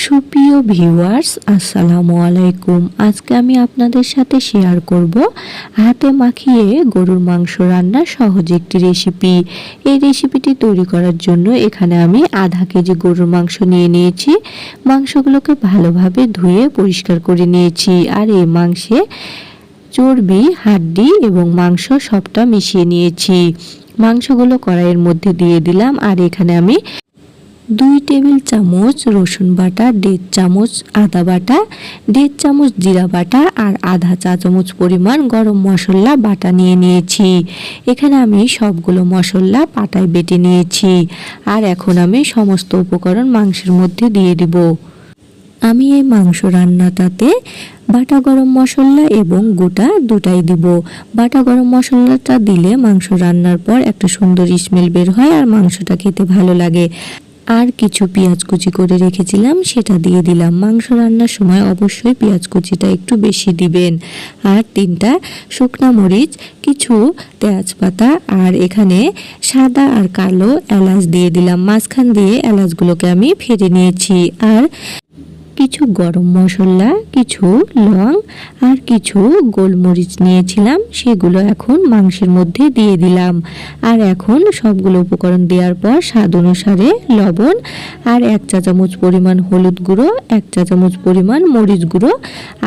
সুপ্রিয় ভিউয়ার্স, আসসালামু আলাইকুম। আজকে আমি আপনাদের সাথে শেয়ার করব হাতে মাখিয়ে গরুর মাংস রান্নার সহজ একটি রেসিপি। এই রেসিপিটি তৈরি করার জন্য এখানে আমি আধা কেজি গরুর মাংস নিয়ে নিয়েছি। মাংসগুলোকে ভালোভাবে ধুয়ে পরিষ্কার করে নিয়েছি। আর এই মাংসে চর্বি, হাড্ডি এবং মাংস সবটা মিশিয়ে নিয়েছি। মাংসগুলো কড়াইয়ের মধ্যে দিয়ে দিলাম। আর এখানে আমি 2 টেবিল চামচ রসুন বাটা, 1.5 চামচ আদা বাটা, 1.5 চামচ জিরা বাটা আর আধা চা চামচ পরিমাণ গরম মশলা বাটা নিয়ে নিয়েছি। এখানে আমি সবগুলো মশলা পাটায় বেটে নিয়েছি। আর এখন আমি সমস্ত উপকরণ মাংসের মধ্যে দিয়ে দিব। আমি এই মাংস রান্নাটাতে বাটা গরম মশলা এবং গোটা দুটাই দিব। বাটা গরম মশলাটা দিলে মাংস রান্নার পর একটা সুন্দর স্মেল বের হয় আর মাংসটা খেতে ভালো লাগে। আর কিছু পেঁয়াজ কুচি করে রেখেছিলাম, সেটা দিয়ে দিলাম। মাংস রান্নার সময় অবশ্যই পেঁয়াজ কুচিটা একটু বেশি দিবেন। আর 3টা শুকনা মরিচ, কিছু তেজপাতা আর এখানে সাদা আর কালো এলাচ দিয়ে দিলাম। মাঝখান দিয়ে এলাচগুলোকে আমি ফেটে নিয়েছি। আর কিছু গরম মশলা, কিছু লং আর কিছু গোলমরিচ নিয়েছিলাম, সেগুলো এখন মাংসের মধ্যে দিয়ে দিলাম। আর এখন সবগুলো উপকরণ দেওয়ার পর স্বাদ অনুসারে লবণ আর 1 চা চামচ পরিমাণ হলুদ গুঁড়ো, 1 চা চামচ পরিমাণ মরিচ গুঁড়ো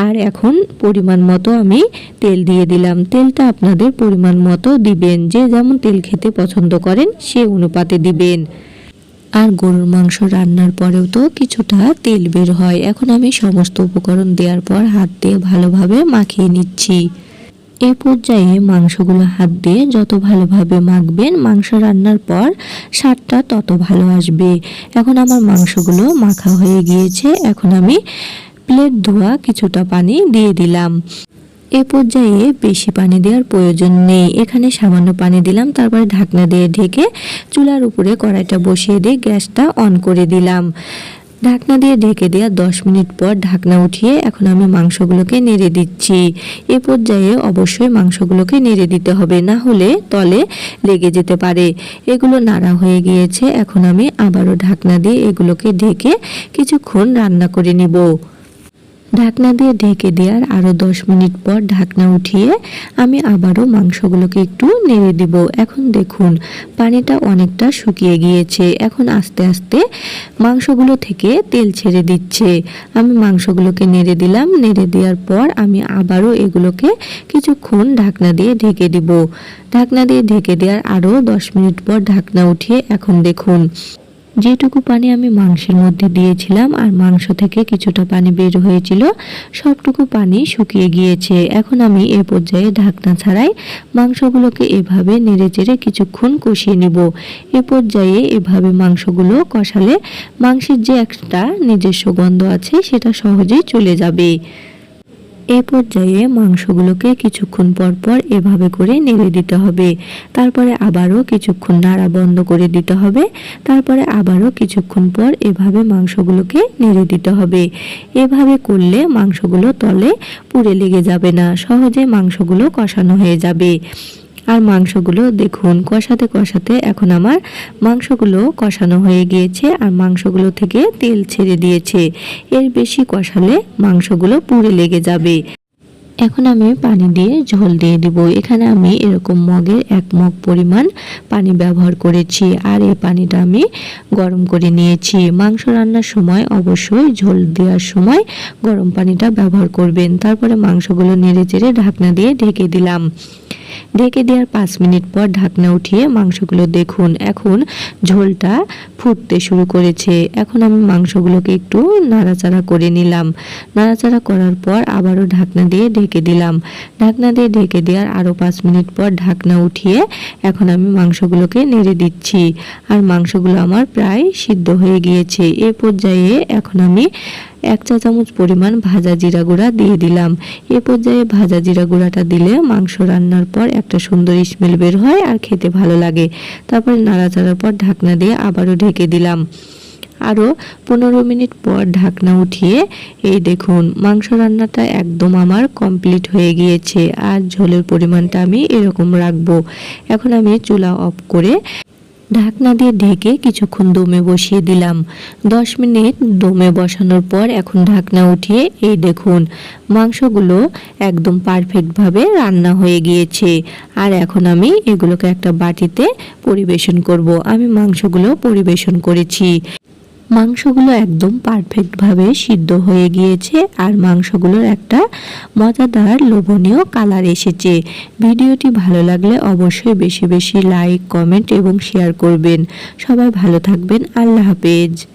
আর এখন পরিমাণ মতো আমি তেল দিয়ে দিলাম। তেলটা আপনাদের পরিমাণ মতো দিবেন, যে যেমন তেল খেতে পছন্দ করেন সে অনুপাতে দিবেন। আর গরুর মাংস রান্নার পরেও তো কিছুটা তেল বের হয়। এখন আমি সমস্ত উপকরণ দেওয়ার পর হাত দিয়ে ভালোভাবে মাখিয়ে নিচ্ছি। এই পর্যায়ে মাংসগুলো হাত দিয়ে যত ভালোভাবে মাখবেন, মাংস রান্নার পর স্বাদটা তত ভালো আসবে। এখন আমার মাংসগুলো মাখা হয়ে গিয়েছে। এখন আমি প্লেট ধোয়া কিছুটা পানি দিয়ে দিলাম। এ পর্যায়ে বেশি পানি দেওয়ার প্রয়োজন নেই, এখানে সামান্য পানি দিলাম। তারপরে ঢাকনা দিয়ে ঢেকে চুলার উপরে কড়াইটা বসিয়ে দিয়ে গ্যাসটা অন করে দিলাম। ঢাকনা দিয়ে ঢেকে দেওয়া 10 মিনিট পর ঢাকনা উঠিয়ে এখন আমি মাংসগুলোকে নেড়ে দিচ্ছি। এ পর্যায়ে অবশ্যই মাংসগুলোকে নেড়ে দিতে হবে, না হলে তলে লেগে যেতে পারে। এগুলো নাড়া হয়ে গিয়েছে। এখন আমি আবারও ঢাকনা দিয়ে এগুলোকে ঢেকে কিছুক্ষণ রান্না করে নিব। ঢাকনা দিয়ে ঢেকে দেওয়ার আরও 10 মিনিট পর ঢাকনা উঠিয়ে আমি আবারও মাংসগুলোকে একটু নেড়ে দিব। এখন দেখুন পানিটা অনেকটা শুকিয়ে গিয়েছে। এখন আস্তে আস্তে মাংসগুলো থেকে তেল ছেড়ে দিচ্ছে। আমি মাংসগুলোকে নেড়ে দিলাম। নেড়ে দেওয়ার পর আমি আবারও এগুলোকে কিছুক্ষণ ঢাকনা দিয়ে ঢেকে দিব। ঢাকনা দিয়ে ঢেকে দেওয়ার আরও 10 মিনিট পর ঢাকনা উঠিয়ে এখন দেখুন যেটুকু পানি আমি মাংসের মধ্যে দিয়েছিলাম আর মাংস থেকে কিছুটা পানি বের হয়েছিল, সবটুকু পানি শুকিয়ে গিয়েছে। এখন আমি এ পর্যায়ে ঢাকনা ছাড়াই মাংসগুলোকে এভাবে নেড়েচেড়ে কিছুক্ষণ কষিয়ে নিব। এ পর্যায়ে এভাবে মাংসগুলো কষালে মাংসের যে একটা নিজস্ব গন্ধ আছে সেটা সহজেই চলে যাবে। এ পর্যায়ে মাংসগুলোকে কিছুক্ষণ পর পর এভাবে করে নেড়ে দিতে হবে। তারপরে আবারও কিছুক্ষণ নাড়া বন্ধ করে দিতে হবে। তারপরে আবারও কিছুক্ষণ পর এভাবে মাংসগুলোকে নেড়ে দিতে হবে। এভাবে করলে মাংসগুলো তলে পুড়ে লেগে যাবে না, সহজে মাংসগুলো কষানো হয়ে যাবে। আর মাংসগুলো দেখুন কষাতে কষাতে এখন আমার মাংসগুলো কষানো হয়ে গিয়েছে আর মাংসগুলো থেকে তেল ছেড়ে দিয়েছে। এর বেশি কষালে মাংসগুলো পুড়ে লেগে যাবে। এখন আমি পানি দিয়ে ঝোল দিয়ে দিব। এখানে আমি এরকম মগের 1 মগ পরিমাণ পানি ব্যবহার করেছি। আর এই পানিটা আমি গরম করে নিয়েছি। মাংস রান্নার সময় অবশ্যই ঝোল দেওয়ার সময় গরম পানিটা ব্যবহার করবেন। তারপরে মাংসগুলো নেড়ে চেড়ে ঢাকনা দিয়ে ঢেকে দিলাম। ঢেকে দেওয়ার 5 মিনিট পর ঢাকনা উঠিয়ে মাংসগুলো দেখুন এখন ঝোলটা ফুটতে শুরু করেছে। এখন আমি মাংসগুলোকে একটু নাড়াচাড়া করে নিলাম। নাড়াচাড়া করার পর আবারও ঢাকনা দিয়ে ঢেকে দিলাম। ঢাকনা দিয়ে ঢেকে দেওয়ার আরও 5 মিনিট পর ঢাকনা উঠিয়ে এখন আমি মাংসগুলোকে নেড়ে দিচ্ছি। আর মাংসগুলো আমার প্রায় সিদ্ধ হয়ে গিয়েছে। এ পর্যায়ে এখন আমি 1 চা চামচ পরিমাণ ভাজা জিরা গুঁড়া দিয়ে দিলাম। এ পর্যায়ে ভাজা জিরা গুঁড়াটা দিলে মাংস রান্নার পর একটা সুন্দর স্মেল বের হয় আর খেতে ভালো লাগে। তারপরে নাড়াচাড়ার পর ঢাকনা দিয়ে আবারও ঢেকে দিলাম। আরও 15 মিনিট পর ঢাকনা উঠিয়ে এই দেখুন মাংস রান্নাটা একদম আমার কমপ্লিট হয়ে গিয়েছে। আর ঝোলের পরিমাণটা আমি এরকম রাখবো। এখন আমি চুলা অফ করে ঢাকনা দিয়ে ঢেকে কিছুক্ষণ দমে বসিয়ে দিলাম। 10 মিনিট দমে বসানোর পর এখন ঢাকনা উঠিয়ে এই দেখুন মাংসগুলো একদম পারফেক্টভাবে রান্না হয়ে গিয়েছে। আর এখন আমি এগুলোকে একটা বাটিতে পরিবেশন করব। আমি মাংসগুলো পরিবেশন করেছি। মাংসগুলো একদম পারফেক্টভাবে সিদ্ধ হয়ে গিয়েছে আর মাংসগুলোর একটা মজাদার লোভনীয় কালার এসেছে। ভিডিওটি ভালো লাগলে অবশ্যই বেশি বেশি লাইক, কমেন্ট এবং শেয়ার করবেন। সবাই ভালো থাকবেন। আল্লাহ হাফেজ।